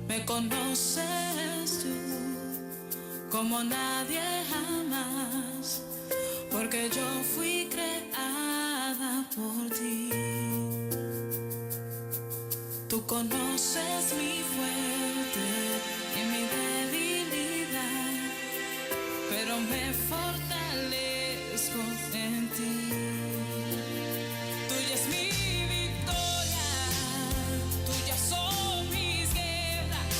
Me conoces tú como nadie jamás, porque yo fui creada por ti. Tú conoces mi fuerte y mi debilidad, pero me fortalezco en ti. Tuya es mi victoria, tuyas son mis guerras.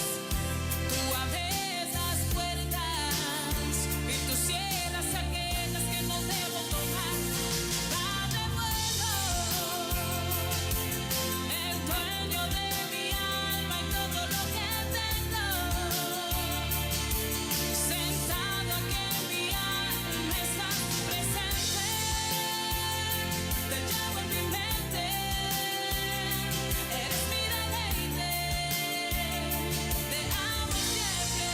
Tú abres las puertas y tú cierras aquellas que no debo tomar. Padre bueno, el dueño de mi alma y todo lo que tengo. Sentado aquí en mi alma estás presente. Te llevo en mi mente, eres mi deleite. Te amo siempre.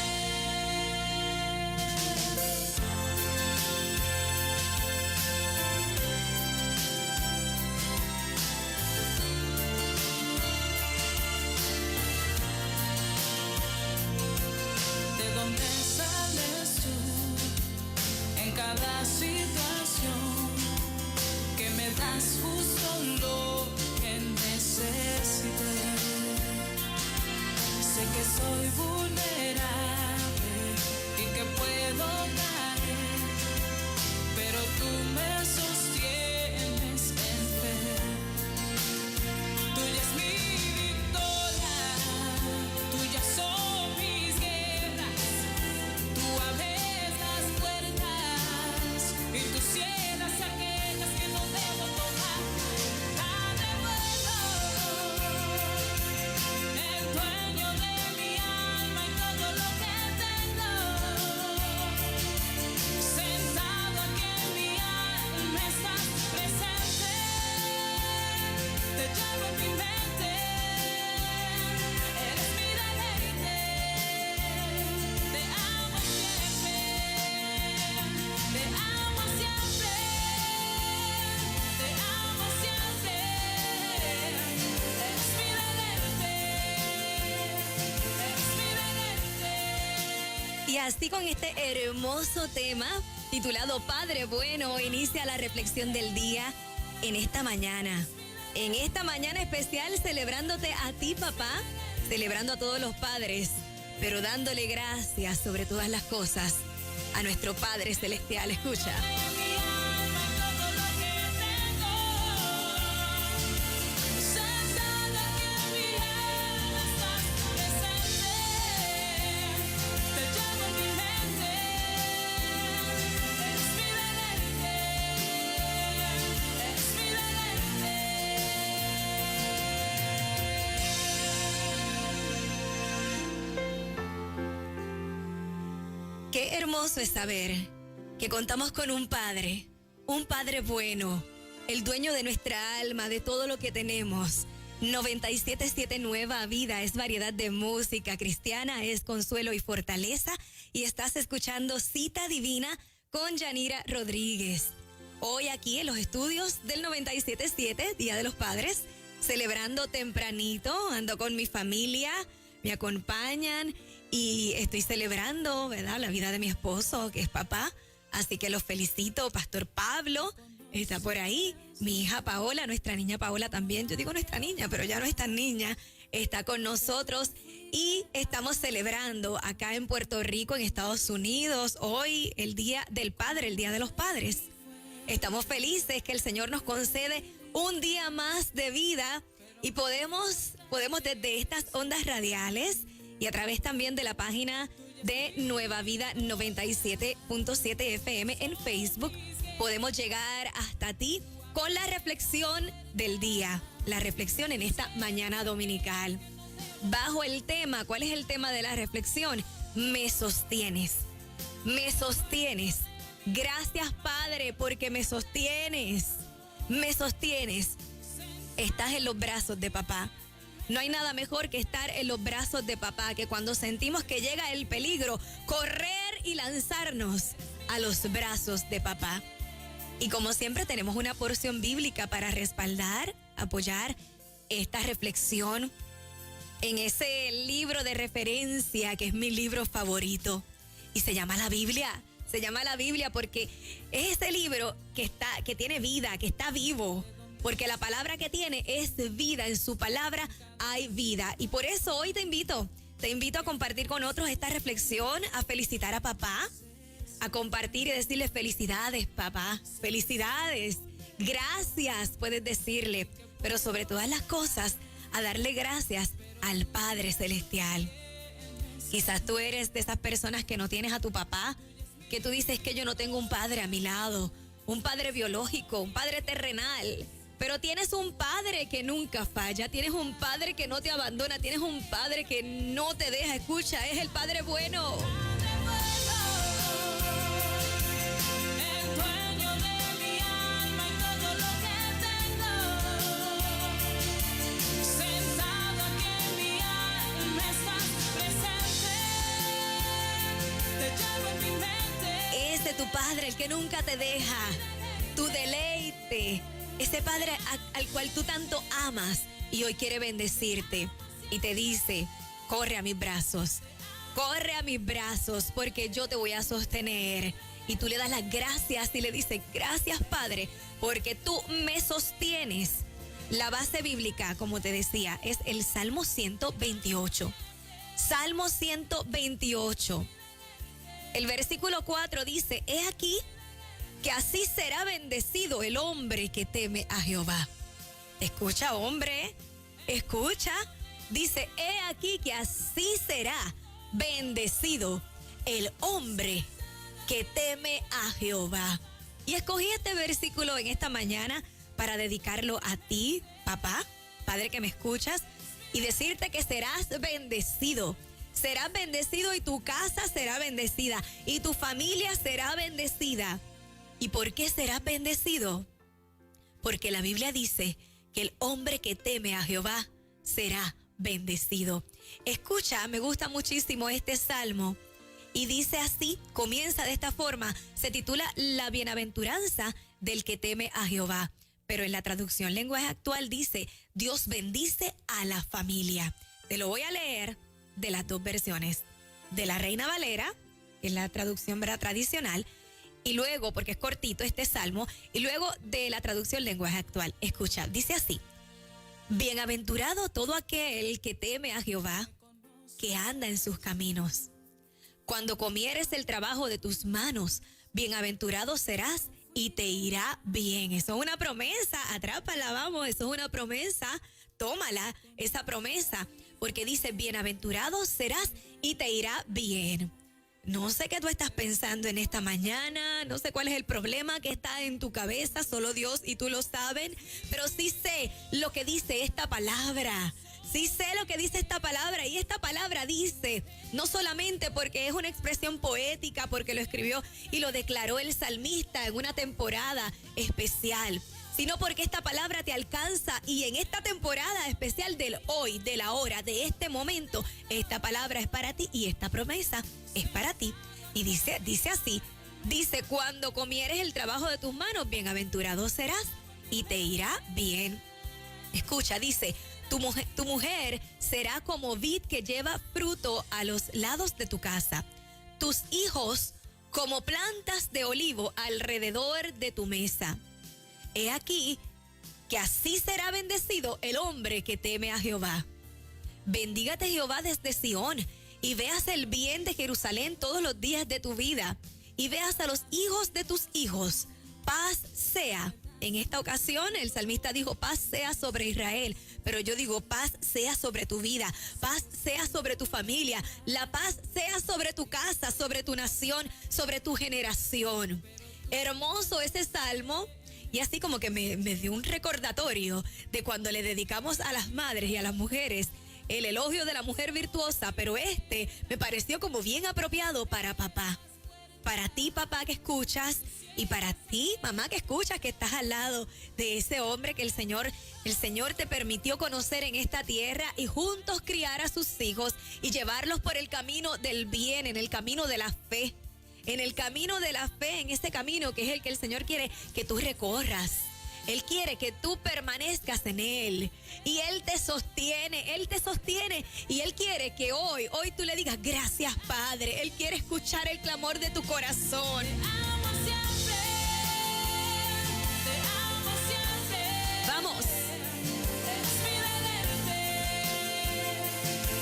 ¿De dónde sales tú en cada situación? Que me das justo lo que necesité. Sé que soy vulnerable y que puedo caer, pero tú me sostienes en fe. Tuya es mi victoria, tuyas son mis guerras. Tú abres las puertas y tú cierras aquellas que no debo tomar. Padre bueno, el dueño de mi alma y todo lo que tengo. Sentado aquí en mi alma estás presente. Te llevo en mi mente, eres mi deleite. Te amo siempre, te amo siempre, te amo siempre. Eres mi deleite, eres mi deleite. Y así con este hermoso tema titulado Padre Bueno, inicia la reflexión del día en esta mañana. En esta mañana especial celebrándote a ti, papá, celebrando a todos los padres, pero dándole gracias sobre todas las cosas a nuestro Padre Celestial. Escucha. Mi alma y todo lo que tengo. Sentado aquí en mi alma estás presente. Te llevo en mi mente, eres mi deleite, eres mi deleite. Qué hermoso es saber que contamos con un Padre bueno, el dueño de nuestra alma, de todo lo que tenemos. 97.7 Nueva Vida es variedad de música cristiana, es consuelo y fortaleza. Y estás escuchando Cita Divina con Yanira Rodríguez. Hoy aquí en los estudios del 97.7, Día de los Padres, celebrando tempranito, ando con mi familia, me acompañan y estoy celebrando, ¿verdad?, la vida de mi esposo, que es papá. Así que los felicito. Pastor Pablo está por ahí. Mi hija Paola, nuestra niña Paola también. Yo digo nuestra niña, pero ya no es tan niña. Está con nosotros y estamos celebrando acá en Puerto Rico, en Estados Unidos, hoy el Día del Padre, el Día de los Padres. Estamos felices que el Señor nos concede un día más de vida y podemos desde estas ondas radiales y a través también de la página de Nueva Vida 97.7 FM en Facebook, podemos llegar hasta ti con la reflexión del día, la reflexión en esta mañana dominical. Bajo el tema, ¿cuál es el tema de la reflexión? Me sostienes, me sostienes. Gracias, Padre, porque me sostienes, me sostienes. Estás en los brazos de papá. No hay nada mejor que estar en los brazos de papá, que cuando sentimos que llega el peligro, correr y lanzarnos a los brazos de papá. Y como siempre tenemos una porción bíblica para respaldar, apoyar esta reflexión. en ese libro de referencia que es mi libro favorito y se llama la Biblia. Se llama la Biblia porque es ese libro que tiene vida, que está vivo, porque la palabra que tiene es vida, en su palabra hay vida. Y por eso hoy te invito a compartir con otros esta reflexión, a felicitar a papá, a compartir y decirle felicidades, papá, felicidades, gracias, puedes decirle, pero sobre todas las cosas, a darle gracias al Padre Celestial. Quizás tú eres de esas personas que no tienes a tu papá, que tú dices que yo no tengo un padre a mi lado, un padre biológico, un padre terrenal, pero tienes un padre que nunca falla, tienes un padre que no te abandona, tienes un padre que no te deja, escucha, es el Padre bueno. Ese tu Padre, el que nunca te deja, tu deleite, ese Padre al cual tú tanto amas y hoy quiere bendecirte y te dice, corre a mis brazos, porque yo te voy a sostener. Y tú le das las gracias y le dices, gracias Padre, porque tú me sostienes. La base bíblica, como te decía, es el Salmo 128. Salmo 128. El versículo 4 dice, he aquí que así será bendecido el hombre que teme a Jehová. Escucha, hombre, escucha. Dice, he aquí que así será bendecido el hombre que teme a Jehová. Y escogí este versículo en esta mañana para dedicarlo a ti, papá, padre que me escuchas, y decirte que serás bendecido. Serás bendecido y tu casa será bendecida y tu familia será bendecida. ¿Y por qué serás bendecido? Porque la Biblia dice que el hombre que teme a Jehová será bendecido. Escucha, me gusta muchísimo este salmo y dice así, comienza de esta forma, se titula La bienaventuranza del que teme a Jehová. Pero en la traducción lenguaje actual dice, Dios bendice a la familia. Te lo voy a leer de las dos versiones, de la Reina Valera, que es la traducción tradicional, y luego, porque es cortito este salmo, y luego de la traducción lenguaje actual. Escucha, dice así, bienaventurado todo aquel que teme a Jehová, que anda en sus caminos. Cuando comieres el trabajo de tus manos, bienaventurado serás y te irá bien. Eso es una promesa, atrápala, vamos, eso es una promesa, tómala, esa promesa. Porque dice, bienaventurado serás y te irá bien. No sé qué tú estás pensando en esta mañana, no sé cuál es el problema que está en tu cabeza, solo Dios y tú lo saben, pero sí sé lo que dice esta palabra. Sí sé lo que dice esta palabra y esta palabra dice, no solamente porque es una expresión poética, porque lo escribió y lo declaró el salmista en una temporada especial, sino porque esta palabra te alcanza y en esta temporada especial del hoy, de la hora, de este momento, esta palabra es para ti y esta promesa es para ti. Y dice así, dice, cuando comieres el trabajo de tus manos, bienaventurado serás y te irá bien. Escucha, dice, tu mujer será como vid que lleva fruto a los lados de tu casa, tus hijos como plantas de olivo alrededor de tu mesa. He aquí que así será bendecido el hombre que teme a Jehová. Bendígate Jehová desde Sión y veas el bien de Jerusalén todos los días de tu vida y veas a los hijos de tus hijos. Paz sea. En esta ocasión el salmista dijo paz sea sobre Israel, pero yo digo paz sea sobre tu vida, paz sea sobre tu familia, la paz sea sobre tu casa, sobre tu nación, sobre tu generación. Hermoso ese salmo. Y así como que me dio un recordatorio de cuando le dedicamos a las madres y a las mujeres el elogio de la mujer virtuosa, pero este me pareció como bien apropiado para papá. Para ti, papá, que escuchas, y para ti, mamá, que escuchas, que estás al lado de ese hombre que el Señor te permitió conocer en esta tierra y juntos criar a sus hijos y llevarlos por el camino del bien, en el camino de la fe. En el camino de la fe, en ese camino que es el que el Señor quiere que tú recorras. Él quiere que tú permanezcas en Él. Y Él te sostiene, Él te sostiene. Y Él quiere que hoy tú le digas gracias, Padre. Él quiere escuchar el clamor de tu corazón. Amo siempre, te amo siempre. Vamos. Es mi deleite,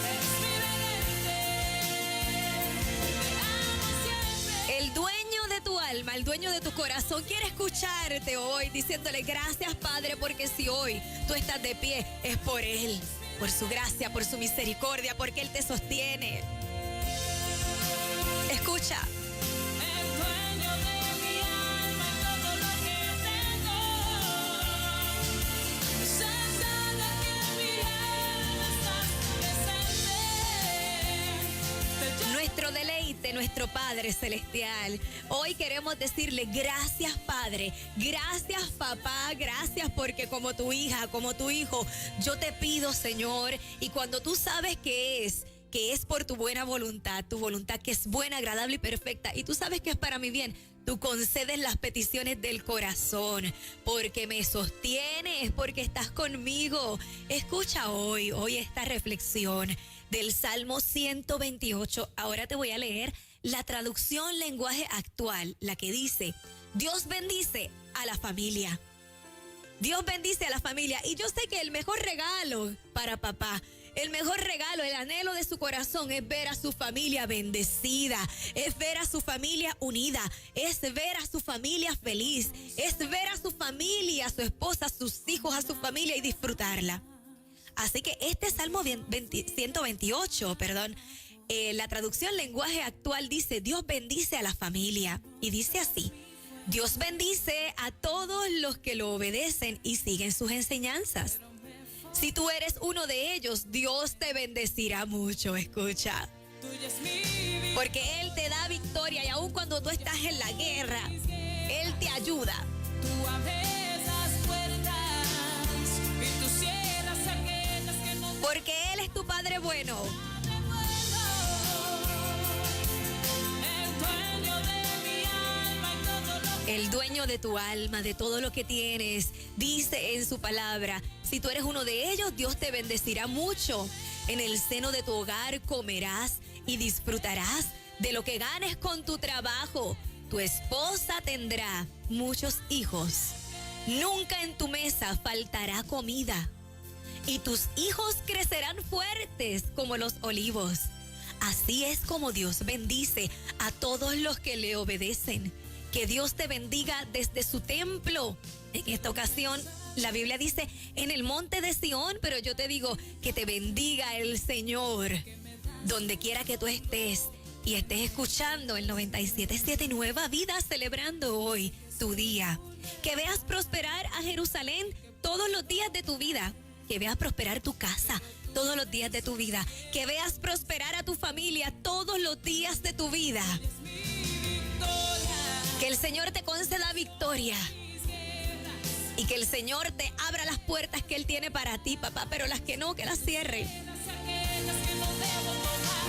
es mi deleite. Te amo siempre. El dueño de tu alma, el dueño de tu corazón quiere escucharte hoy diciéndole gracias, Padre, porque si hoy tú estás de pie es por Él, por su gracia, por su misericordia, porque Él te sostiene. Escucha. El dueño de mi alma y todo lo que tengo. Se sabe que en mi alma estás presente. Nuestro deleite, nuestro Padre Celestial. Hoy queremos decirle gracias, Padre. Gracias, papá. Gracias porque como tu hija, como tu hijo, yo te pido, Señor, y cuando tú sabes que es por tu buena voluntad, tu voluntad que es buena, agradable y perfecta, y tú sabes que es para mi bien, tú concedes las peticiones del corazón, porque me sostienes, porque estás conmigo. Escucha hoy esta reflexión del Salmo 128. Ahora te voy a leer la traducción lenguaje actual, la que dice, Dios bendice a la familia. Dios bendice a la familia. Y yo sé que el mejor regalo para papá, el mejor regalo, el anhelo de su corazón es ver a su familia bendecida, es ver a su familia unida, es ver a su familia feliz, es ver a su familia, a su esposa, a sus hijos, a su familia y disfrutarla. Así que este Salmo 128, la traducción lenguaje actual dice, Dios bendice a la familia. Y dice así, Dios bendice a todos los que lo obedecen y siguen sus enseñanzas. Si tú eres uno de ellos, Dios te bendecirá mucho. Escucha. Tuya es mi vida. Porque Él te da victoria y aun cuando tú estás en la guerra, Él te ayuda. Tú abres las puertas y tú cierras aquellas que no te Porque Él es tu Padre bueno. abren vuelo. El dueño de mi alma y todo lo que El dueño de tu alma, de todo lo que tienes, dice en su palabra, si tú eres uno de ellos, Dios te bendecirá mucho. En el seno de tu hogar comerás y disfrutarás de lo que ganes con tu trabajo. Tu esposa tendrá muchos hijos. Nunca en tu mesa faltará comida. Y tus hijos crecerán fuertes como los olivos. Así es como Dios bendice a todos los que le obedecen. Que Dios te bendiga desde su templo. En esta ocasión, la Biblia dice en el monte de Sión, pero yo te digo que te bendiga el Señor donde quiera que tú estés y estés escuchando el 97.7 Nueva Vida, celebrando hoy tu día. Que veas prosperar a Jerusalén todos los días de tu vida. Que veas prosperar tu casa todos los días de tu vida. Que veas prosperar a tu familia todos los días de tu vida. Que el Señor te conceda victoria. Y que el Señor te abra las puertas que Él tiene para ti, papá, pero las que no, que las cierre. aquellas que no debo tomar.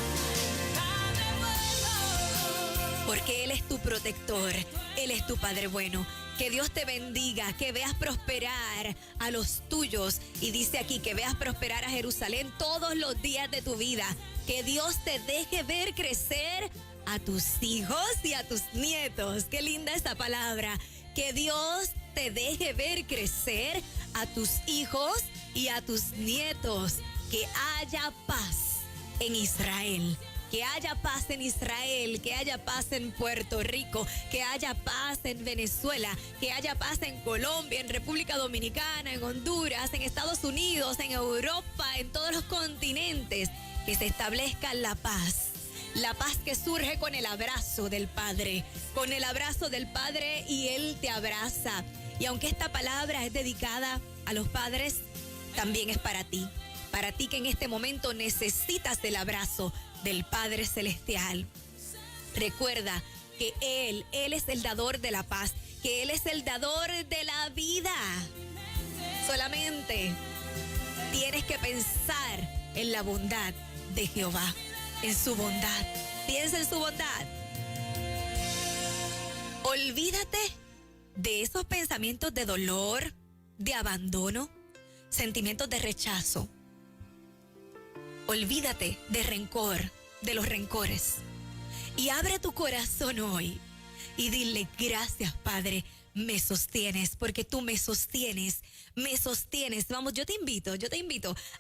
Abre vuelo. Porque Él es tu protector, Él es tu Padre bueno. Que Dios te bendiga, que veas prosperar a los tuyos. Y dice aquí que veas prosperar a Jerusalén todos los días de tu vida. Que Dios te deje ver crecer a tus hijos y a tus nietos. Qué linda esa palabra. Que Dios te deje ver crecer a tus hijos y a tus nietos. Que haya paz en Israel. Que haya paz en Israel, que haya paz en Puerto Rico, que haya paz en Venezuela, que haya paz en Colombia, en República Dominicana, en Honduras, en Estados Unidos, en Europa, en todos los continentes. Que se establezca la paz que surge con el abrazo del Padre, con el abrazo del Padre y Él te abraza. Y aunque esta palabra es dedicada a los padres, también es para ti que en este momento necesitas del abrazo del Padre Celestial. Recuerda que Él es el dador de la paz, que Él es el dador de la vida. Solamente tienes que pensar en la bondad de Jehová, en su bondad. Piensa en su bondad. Olvídate de esos pensamientos de dolor, de abandono, sentimientos de rechazo. Olvídate de rencor, de los rencores. Y abre tu corazón hoy y dile: gracias, Padre, me sostienes, porque tú me sostienes, me sostienes. Vamos, yo te invito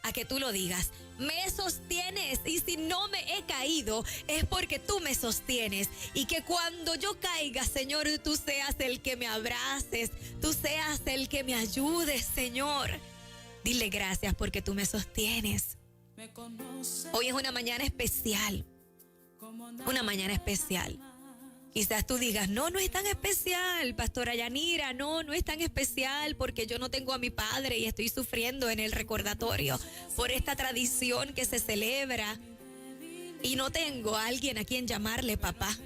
a que tú lo digas: me sostienes, y si no me he caído es porque tú me sostienes, y que cuando yo caiga, Señor, tú seas el que me abraces, tú seas el que me ayudes, Señor. Dile gracias porque tú me sostienes. Hoy es una mañana especial, una mañana especial. Quizás tú digas: no es tan especial, Pastora Yanira, no es tan especial porque yo no tengo a mi padre y estoy sufriendo en el recordatorio por esta tradición que se celebra y no tengo a alguien a quien llamarle papá.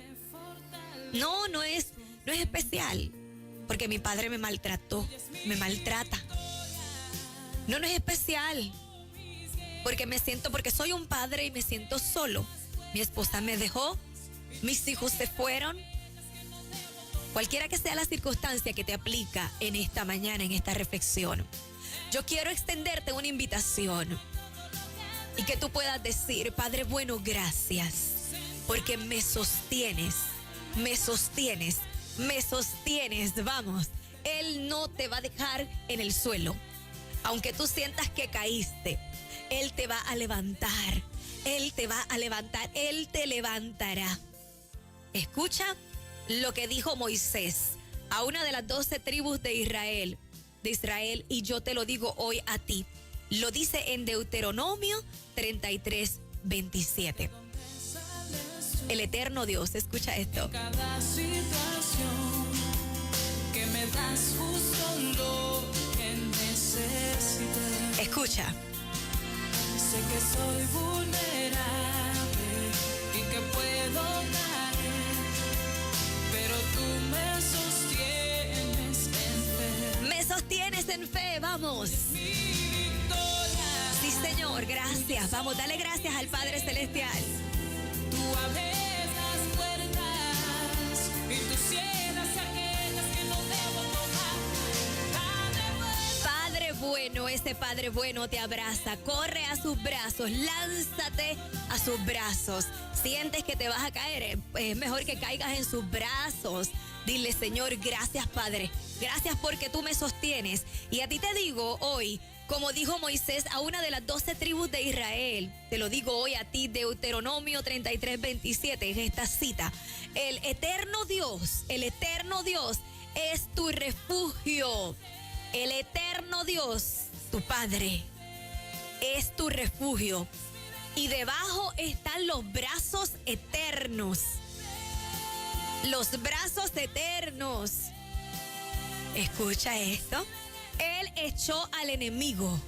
No es especial porque mi padre me maltrató, me maltrata. No es especial porque soy un padre y me siento solo. Mi esposa me dejó, mis hijos se fueron. Cualquiera que sea la circunstancia que te aplica en esta mañana, en esta reflexión, yo quiero extenderte una invitación y que tú puedas decir: Padre bueno, gracias, porque me sostienes, me sostienes, me sostienes. Vamos, Él no te va a dejar en el suelo. Aunque tú sientas que caíste, Él te va a levantar. Él te va a levantar, Él te levantará. Escucha lo que dijo Moisés a una de las 12 tribus de Israel, y yo te lo digo hoy a ti. Lo dice en Deuteronomio 33:27. El eterno Dios, escucha esto. Cada situación que me das justo lo que necesito. Escucha. Sé que soy vulnerable y que puedo caer, pero tú me sostienes en fe. Me sostienes en fe, vamos. Mi victoria. Sí, Señor, gracias. Vamos, dale gracias al Padre Celestial. Tú abres las puertas y tú cierras aquellas que no debo tomar. Padre bueno, ese Padre bueno te abraza, corre a sus brazos, lánzate a sus brazos. Sientes que te vas a caer, es mejor que caigas en sus brazos. Dile: Señor, gracias, Padre, gracias porque tú me sostienes. Y a ti te digo hoy, como dijo Moisés a una de las 12 tribus de Israel, te lo digo hoy a ti, Deuteronomio 33:27, es esta cita: el eterno Dios es tu refugio. El eterno Dios, tu Padre, es tu refugio. Y debajo están los brazos eternos. Los brazos eternos. Escucha esto. Él echó al enemigo.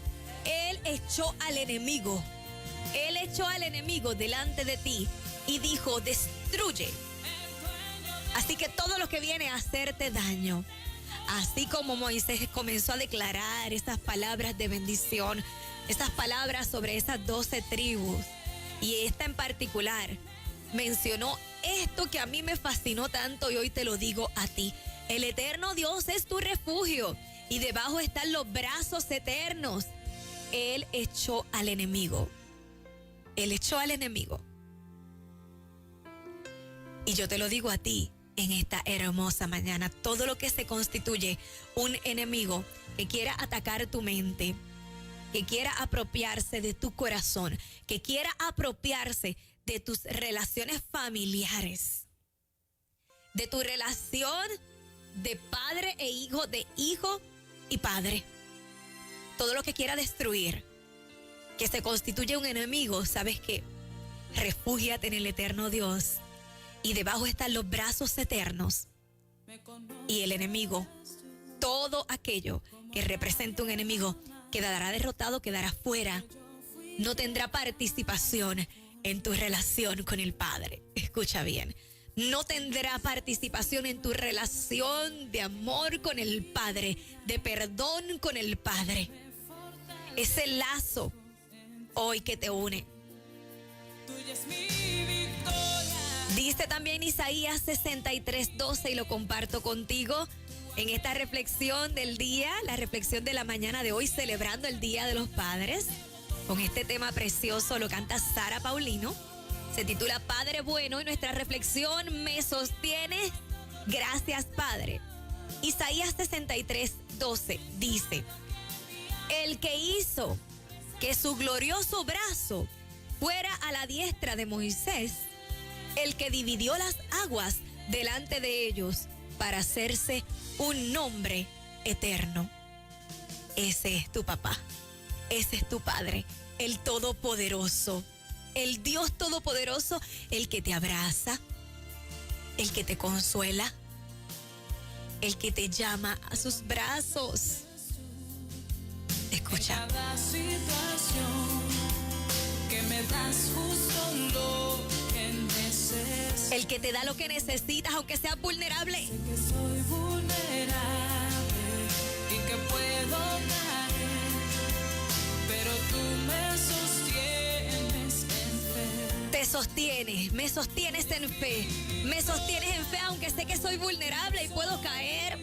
Él echó al enemigo. Él echó al enemigo delante de ti y dijo: destruye. Así que todo lo que viene a hacerte daño, así como Moisés comenzó a declarar esas palabras de bendición, esas palabras sobre esas 12 tribus, y esta en particular mencionó esto que a mí me fascinó tanto y hoy te lo digo a ti. El eterno Dios es tu refugio y debajo están los brazos eternos. Él echó al enemigo. Él echó al enemigo. Y yo te lo digo a ti en esta hermosa mañana: todo lo que se constituye un enemigo que quiera atacar tu mente, que quiera apropiarse de tu corazón, que quiera apropiarse de tus relaciones familiares, de tu relación de padre e hijo, de hijo y padre, todo lo que quiera destruir, que se constituye un enemigo, ¿sabes qué? Refúgiate en el eterno Dios. Y debajo están los brazos eternos. Y el enemigo, todo aquello que representa un enemigo, quedará derrotado, quedará fuera. No tendrá participación en tu relación con el Padre. Escucha bien. No tendrá participación en tu relación de amor con el Padre, de perdón con el Padre. Ese lazo hoy que te une. Tuya es mi victoria. Dice también Isaías 63:12 y lo comparto contigo. En esta reflexión del día, la reflexión de la mañana de hoy, celebrando el Día de los Padres, con este tema precioso, lo canta Sara Paulino. Se titula Padre Bueno y nuestra reflexión, me sostienes, gracias Padre. Isaías 63:12 dice, el que hizo que su glorioso brazo fuera a la diestra de Moisés, el que dividió las aguas delante de ellos para hacerse un nombre eterno. Ese es tu papá, ese es tu Padre, el Todopoderoso, el Dios Todopoderoso, el que te abraza, el que te consuela, el que te llama a sus brazos. Escucha. En cada situación que me das justo lo que necesito. El que te da lo que necesitas, aunque seas vulnerable. Sé que soy vulnerable y que puedo caer, pero tú me sostienes en fe. Te sostienes, me sostienes en fe. Me sostienes en fe, aunque sé que soy vulnerable y puedo caer,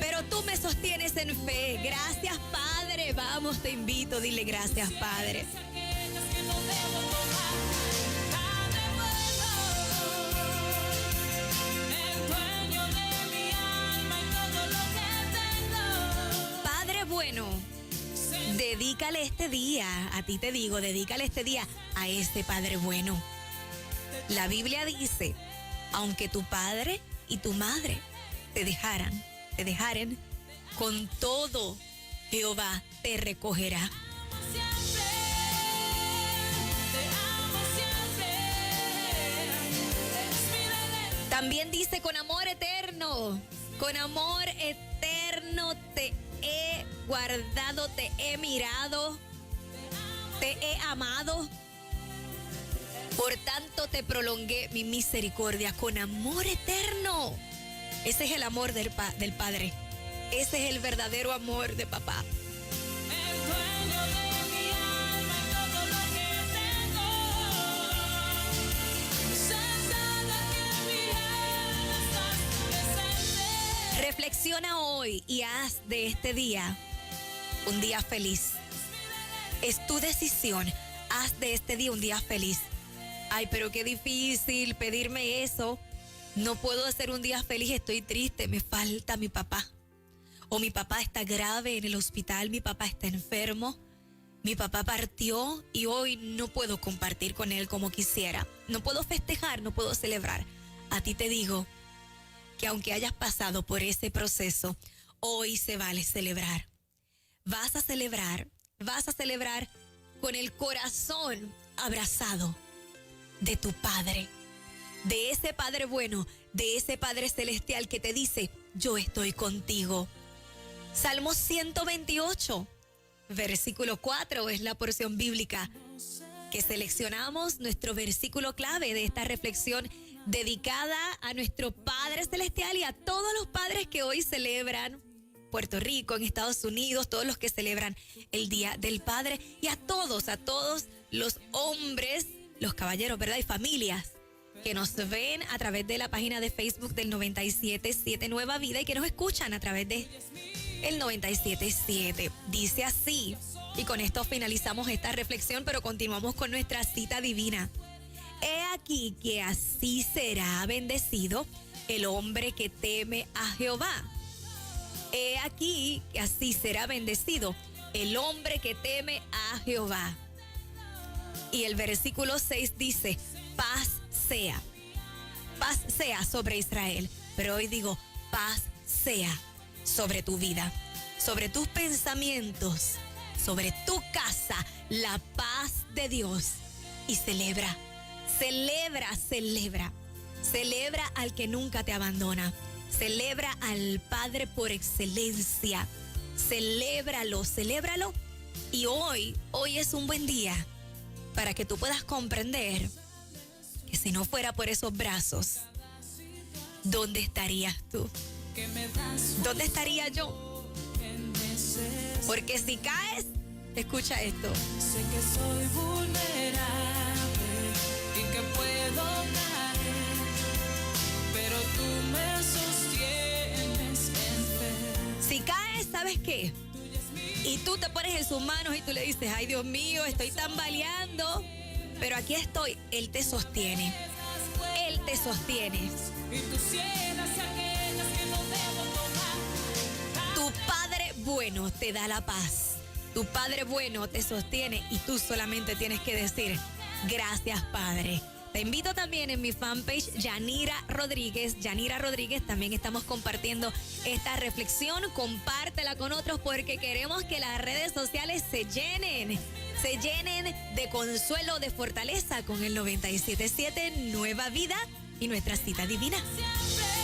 pero tú me sostienes en fe. Gracias, Padre. Vamos, te invito, dile gracias, Padre. Padre bueno, dedícale este día, a ti te digo, dedícale este día a ese Padre bueno. La Biblia dice, aunque tu padre y tu madre te dejaren, con todo Jehová te recogerá. También dice, con amor eterno te he guardado, te he mirado, te he amado. Por tanto te prolongué mi misericordia con amor eterno. Ese es el amor del Padre. Ese es el verdadero amor de papá. Reflexiona hoy y haz de este día un día feliz. Es tu decisión. Haz de este día un día feliz. Ay, pero qué difícil pedirme eso. No puedo hacer un día feliz, estoy triste, me falta mi papá. O mi papá está grave en el hospital, mi papá está enfermo. Mi papá partió y hoy no puedo compartir con él como quisiera. No puedo festejar, no puedo celebrar. A ti te digo que aunque hayas pasado por ese proceso, hoy se vale celebrar. Vas a celebrar con el corazón abrazado de tu Padre, de ese Padre bueno, de ese Padre celestial que te dice, yo estoy contigo. Salmo 128, versículo 4 es la porción bíblica que seleccionamos, nuestro versículo clave de esta reflexión dedicada a nuestro Padre celestial y a todos los padres que hoy celebran Puerto Rico, en Estados Unidos, todos los que celebran el Día del Padre y a todos los hombres, los caballeros, ¿verdad? Y familias que nos ven a través de la página de Facebook del 97.7 Nueva Vida y que nos escuchan a través de el 97.7. Dice así, y con esto finalizamos esta reflexión, pero continuamos con nuestra cita divina. He aquí que así será bendecido el hombre que teme a Jehová. He aquí que así será bendecido el hombre que teme a Jehová. Y el versículo 6 dice, paz sea sobre Israel. Pero hoy digo, paz sea sobre tu vida, sobre tus pensamientos, sobre tu casa, la paz de Dios. Y celebra al que nunca te abandona. Celebra al Padre por excelencia. Celébralo. Y hoy es un buen día para que tú puedas comprender que si no fuera por esos brazos, ¿dónde estarías tú? ¿Dónde estaría yo? Porque si caes, escucha esto. Sé que soy vulnerable y que puedo caer, pero tú me sostienes en fe. ¿sabes qué? Y tú te pones en sus manos y tú le dices, ay Dios mío, estoy tambaleando. Pero aquí estoy, Él te sostiene. Él te sostiene. Y tú cielas aquellas que no debo tomar. Tu Padre bueno te da la paz. Tu Padre bueno te sostiene y tú solamente tienes que decir, gracias Padre. Te invito también en mi fanpage Yanira Rodríguez. Yanira Rodríguez, también estamos compartiendo esta reflexión. Compártela con otros porque queremos que las redes sociales se llenen de consuelo, de fortaleza con el 97.7 Nueva Vida y nuestra cita divina. Siempre